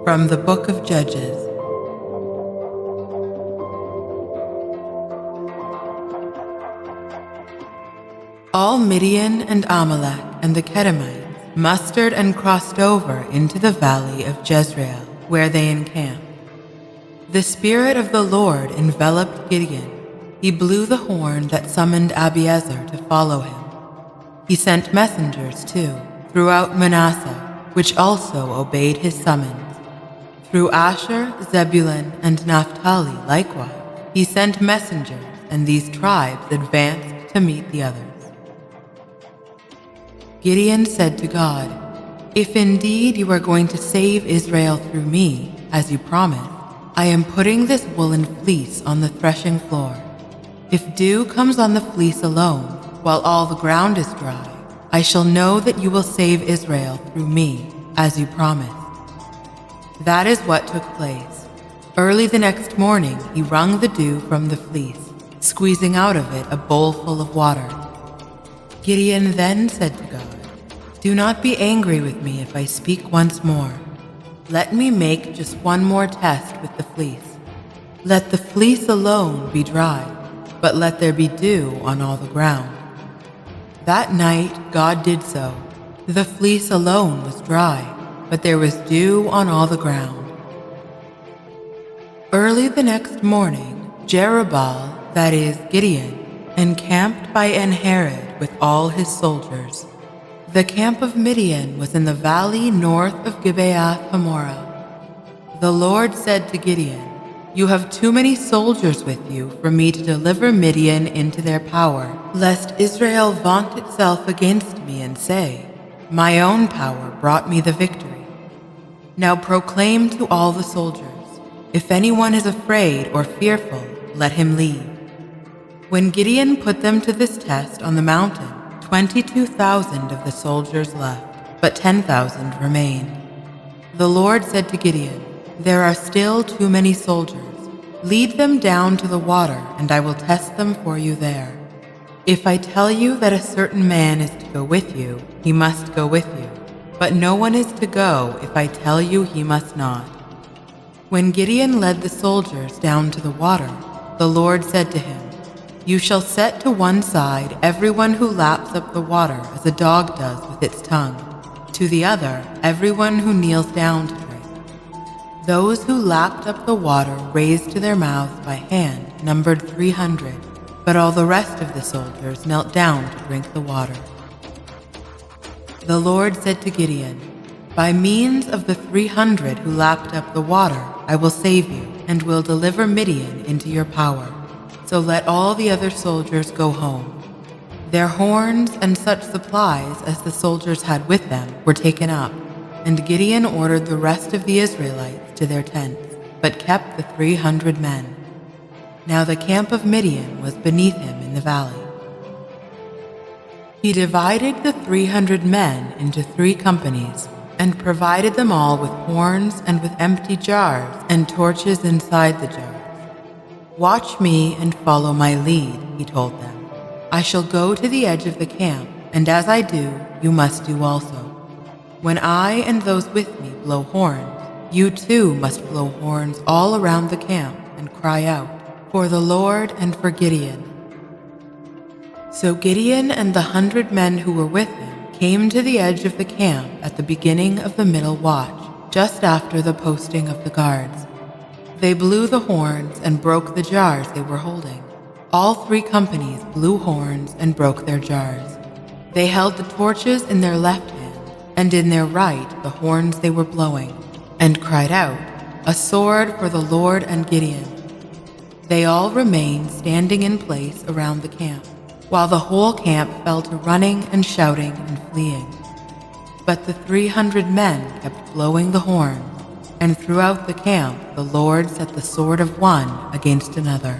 From the Book of Judges. All Midian and Amalek and the Kedemites mustered and crossed over into the valley of Jezreel, where they encamped. The Spirit of the Lord enveloped Gideon. He blew the horn that summoned Abiezer to follow him. He sent messengers, too, throughout Manasseh, which also obeyed his summons. Through Asher, Zebulun, and Naphtali likewise, he sent messengers, and these tribes advanced to meet the others. Gideon said to God, "If indeed you are going to save Israel through me, as you promised, I am putting this woolen fleece on the threshing floor. If dew comes on the fleece alone, while all the ground is dry, I shall know that you will save Israel through me, as you promised." That is what took place. Early the next morning, he wrung the dew from the fleece, squeezing out of it a bowl full of water. Gideon then said to God, "Do not be angry with me if I speak once more. Let me make just one more test with the fleece. Let the fleece alone be dry, but let there be dew on all the ground." That night God did so. The fleece alone was dry, but there was dew on all the ground. Early the next morning, Jerubbaal, that is, Gideon, encamped by En-Hared with all his soldiers. The camp of Midian was in the valley north of Gibeath Hammorah. The Lord said to Gideon, "You have too many soldiers with you for me to deliver Midian into their power, lest Israel vaunt itself against me and say, 'My own power brought me the victory.' Now proclaim to all the soldiers, 'If anyone is afraid or fearful, let him leave.'" When Gideon put them to this test on the mountain, 22,000 of the soldiers left, but 10,000 remained. The Lord said to Gideon, "There are still too many soldiers. Lead them down to the water, and I will test them for you there. If I tell you that a certain man is to go with you, he must go with you. But no one is to go if I tell you he must not." When Gideon led the soldiers down to the water, the Lord said to him, "You shall set to one side everyone who laps up the water as a dog does with its tongue, to the other everyone who kneels down to drink." Those who lapped up the water raised to their mouths by hand numbered 300, but all the rest of the soldiers knelt down to drink the water. The Lord said to Gideon, "By means of the 300 who lapped up the water, I will save you, and will deliver Midian into your power. So let all the other soldiers go home." Their horns and such supplies as the soldiers had with them were taken up, and Gideon ordered the rest of the Israelites to their tents, but kept the 300 men. Now the camp of Midian was beneath him in the valley. He divided the 300 men into 3 companies, and provided them all with horns and with empty jars and torches inside the jars. "Watch me and follow my lead," he told them. "I shall go to the edge of the camp, and as I do, you must do also. When I and those with me blow horns, you too must blow horns all around the camp and cry out, 'For the Lord and for Gideon.'" So Gideon and the 100 men who were with him came to the edge of the camp at the beginning of the middle watch, just after the posting of the guards. They blew the horns and broke the jars they were holding. All 3 companies blew horns and broke their jars. They held the torches in their left hand, and in their right the horns they were blowing, and cried out, "A sword for the Lord and Gideon." They all remained standing in place around the camp, while the whole camp fell to running and shouting and fleeing. But the 300 men kept blowing the horn, and throughout the camp the Lord set the sword of one against another.